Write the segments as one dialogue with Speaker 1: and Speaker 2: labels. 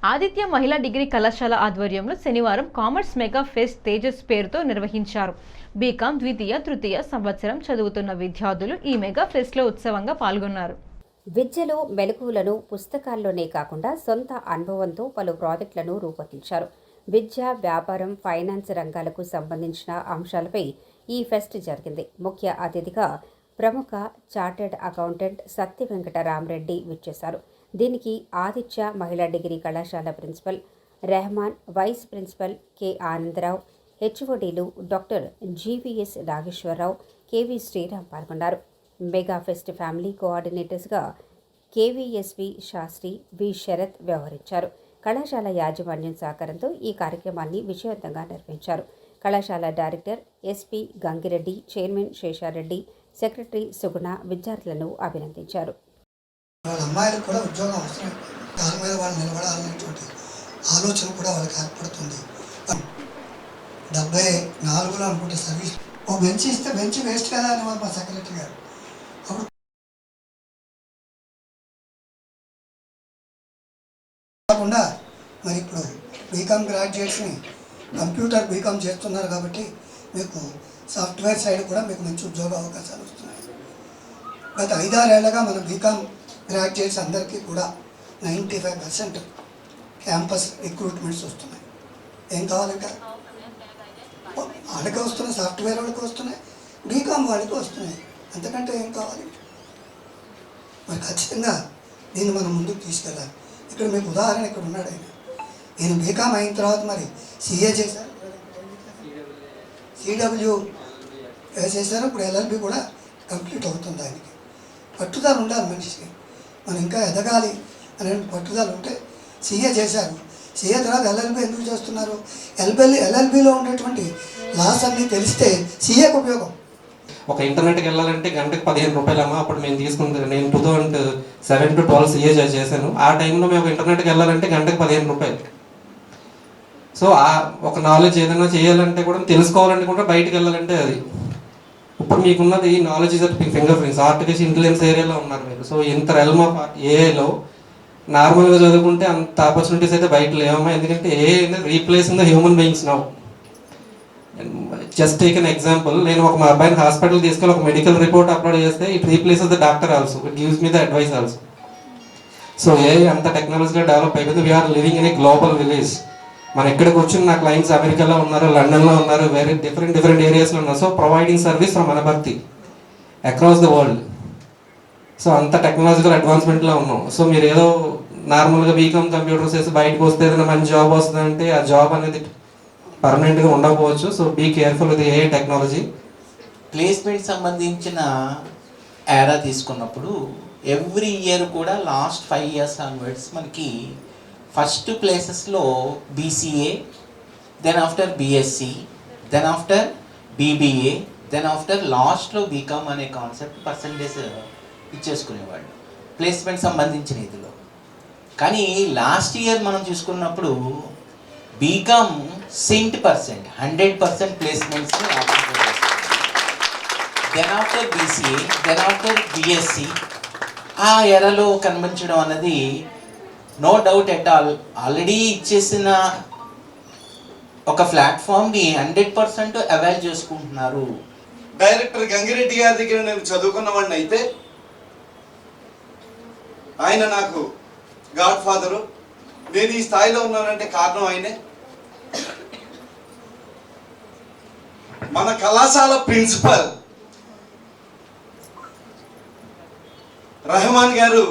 Speaker 1: ఆదిత్య మహిళా డిగ్రీ కళాశాల ఆధ్వర్యంలో శనివారం కామర్స్ మెగా ఫెస్ట్ తేజస్ పేరుతో నిర్వహించారు. బీకాం ద్వితీయ, తృతీయ సంవత్సరం చదువుతున్న విద్యార్థులు ఈ మెగా ఫెస్ట్లో ఉత్సవంగా పాల్గొన్నారు.
Speaker 2: విద్యలో మెలకువలను పుస్తకాల్లోనే కాకుండా సొంత అనుభవంతో పలు ప్రాజెక్టులను రూపొందించారు. విద్య, వ్యాపారం, ఫైనాన్స్ రంగాలకు సంబంధించిన అంశాలపై ఈ ఫెస్ట్ జరిగింది. ముఖ్య అతిథిగా ప్రముఖ చార్టెడ్ అకౌంటెంట్ సత్య వెంకట రామరెడ్డి విచ్చేశారు. దీనికి ఆదిత్య మహిళా డిగ్రీ కళాశాల principal Rehman, vice principal K Anandarao, హెచ్ఓడీలు doctor GVS Nageswararao, KV Sriram పాల్గొన్నారు. మెగా ఫెస్ట్ ఫ్యామిలీ కోఆర్డినేటర్స్గా కేవీఎస్వి శాస్త్రి, వి శరత్ వ్యవహరించారు. కళాశాల యాజమాన్యం సహకారంతో ఈ కార్యక్రమాన్ని విజయవంతంగా నిర్వహించారు. కళాశాల director SP Gangireddy, chairman Seshareddy, secretary Suguna విద్యార్థులను అభినందించారు.
Speaker 3: అమ్మాయిలకు కూడా ఉద్యోగం అవసరం, దాని మీద వాళ్ళు నిలబడాలనేటువంటి ఆలోచన కూడా వాళ్ళకి ఏర్పడుతుంది. 74లో అనుకుంటే సర్వీస్ ఓ బెంచ్ ఇస్తే బెంచ్ వేస్ట్ కదా అని మా సెక్రటరీ గారు. అప్పుడు కాకుండా మరి ఇప్పుడు బీకామ్ గ్రాడ్యుయేట్స్ని కంప్యూటర్ బీకామ్ చేస్తున్నారు కాబట్టి మీకు సాఫ్ట్వేర్ సైడ్ కూడా మీకు మంచి ఉద్యోగ అవకాశాలు వస్తున్నాయి. గత 5-6 ఏళ్ళగా మన బీకామ్ గ్రాడ్యుయేట్స్ అందరికీ కూడా 95% క్యాంపస్ రిక్రూట్మెంట్స్ వస్తున్నాయి. ఏం కావాలంటే వాళ్ళకి వస్తున్నాయి, సాఫ్ట్వేర్ వాళ్ళకి వస్తున్నాయి, బీకామ్ వాళ్ళకి వస్తున్నాయి. అంతకంటే ఏం కావాలి? మరి ఖచ్చితంగా దీన్ని మనం ముందుకు తీసుకెళ్ళాలి. ఇక్కడ మీకు ఉదాహరణ ఇక్కడ ఉన్నాడు ఆయన. నేను బీకామ్ అయిన తర్వాత మరి సిఏ చేశారు, సిడబ్ల్యూ చేశారు, ఇప్పుడు ఎల్ఎల్బి కూడా కంప్లీట్ అవుతుంది. ఆయనకి పట్టుదల ఉండాలి మనిషికి. మనం ఇంకా ఎదగాలి అనే పట్టుదల ఉంటే సీఏ చేశారు. సీఏ తర్వాత ఎల్ఎల్బి ఎందుకు చేస్తున్నారు? ఎల్ఎల్బిలో ఉండేటువంటి లాస్ అన్నీ తెలిస్తే సీఏకి ఉపయోగం.
Speaker 4: ఒక ఇంటర్నెట్కి వెళ్ళాలంటే గంటకు 15 రూపాయలు అమ్మా. అప్పుడు మేము తీసుకుంది, నేను 2007 to 12 సీఏ చేశాను. ఆ టైంలో మేము ఇంటర్నెట్కి వెళ్ళాలంటే గంటకు 15 రూపాయలు. సో ఒక నాలెడ్జ్ ఏదైనా చేయాలంటే కూడా, తెలుసుకోవాలంటే కూడా బయటకు వెళ్ళాలంటే అది. ఇప్పుడు మీకున్నది knowledge is at finger prints. Artificial intelligence ఏరియాలో ఉన్నారు మీరు. సో ఇంత రెల్మ్ ఆఫ్ ఏఐలో నార్మల్గా చదువుకుంటే అంత ఆపర్చునిటీస్ అయితే బయట లేవమ్మా. ఎందుకంటే AI replacing the human beings now. Just take an example, నేను మా అబ్బాయిని హాస్పిటల్ తీసుకెళ్ళి ఒక మెడికల్ రిపోర్ట్ అప్లోడ్ చేస్తే it replaces the doctor also, it gives me the advice also. So AI అంత టెక్నాలజీగా డెవలప్ అయిపోయింది. We are living in a global village. మన ఎక్కడికి వచ్చిన నా క్లయింట్స్ అమెరికాలో ఉన్నారు, లండన్లో ఉన్నారు, వేరే డిఫరెంట్ ఏరియాస్లో ఉన్నారు. సో ప్రొవైడింగ్ సర్వీస్ ఫ్రమ్ అనబర్తి అక్రాస్ ద వరల్డ్. సో అంత టెక్నాలజికల్ అడ్వాన్స్మెంట్లో ఉన్నాం. సో మీరు ఏదో నార్మల్గా బీకామ్ కంప్యూటర్స్ వేసి బయటకు వస్తే ఏదైనా మంచి జాబ్ వస్తుందంటే ఆ జాబ్ అనేది పర్మనెంట్గా ఉండకపోవచ్చు. So be careful with AI technology.
Speaker 5: Placement సంబంధించిన ఏరా తీసుకున్నప్పుడు ఎవ్రీ ఇయర్ కూడా లాస్ట్ 5 years ఆన్వర్డ్స్ మనకి ఫస్ట్ ప్లేసెస్లో BCA, then after BSc, then after BBA, then after లాస్ట్లో బీకామ్ అనే కాన్సెప్ట్ పర్సంటేజ్ ఇచ్చేసుకునేవాళ్ళు ప్లేస్మెంట్ సంబంధించిన ఇదిలో. కానీ లాస్ట్ ఇయర్ మనం చూసుకున్నప్పుడు బీకామ్ 100% ప్లేస్మెంట్స్ని then after BCA, then after BSc ఆ ఎరలో కనిపించడం అన్నది no doubt at all. Already ఇచ్చేసిన ఒక ప్లాట్ఫామ్ని 100% అవైల్ చేసుకుంటున్నారు.
Speaker 6: డైరెక్టర్ గంగిరెడ్డి గారి దగ్గర నేను చదువుకున్నవాడిని అయితే ఆయన నాకు గాడ్ ఫాదరు. నేను ఈ స్థాయిలో ఉన్నానంటే కారణం ఆయనే. మన కళాశాల ప్రిన్సిపల్ రెహమాన్ గారు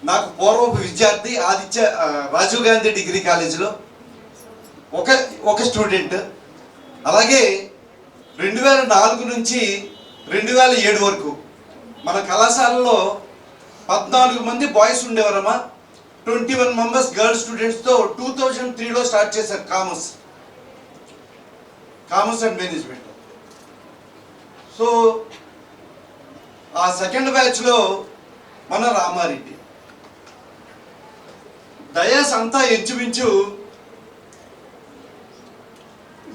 Speaker 6: నాకు పూర్వపు విద్యార్థి. ఆదిత్య రాజీవ్ గాంధీ డిగ్రీ కాలేజీలో ఒక స్టూడెంట్. అలాగే 2004 నుంచి 2007 వరకు మన కళాశాలలో 14 మంది బాయ్స్ ఉండేవారమ్మా. 21 members గర్ల్స్ స్టూడెంట్స్తో 2003లో స్టార్ట్ చేశారు కామర్స్ అండ్ మేనేజ్మెంట్. సో ఆ సెకండ్ బ్యాచ్లో మన రామారెడ్డి. డయాస్ అంతా ఎంచుమించు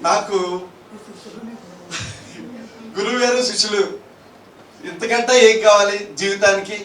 Speaker 6: నాకు గురువు గారు శిష్యులు. ఇంతకంటే ఏం కావాలి జీవితానికి?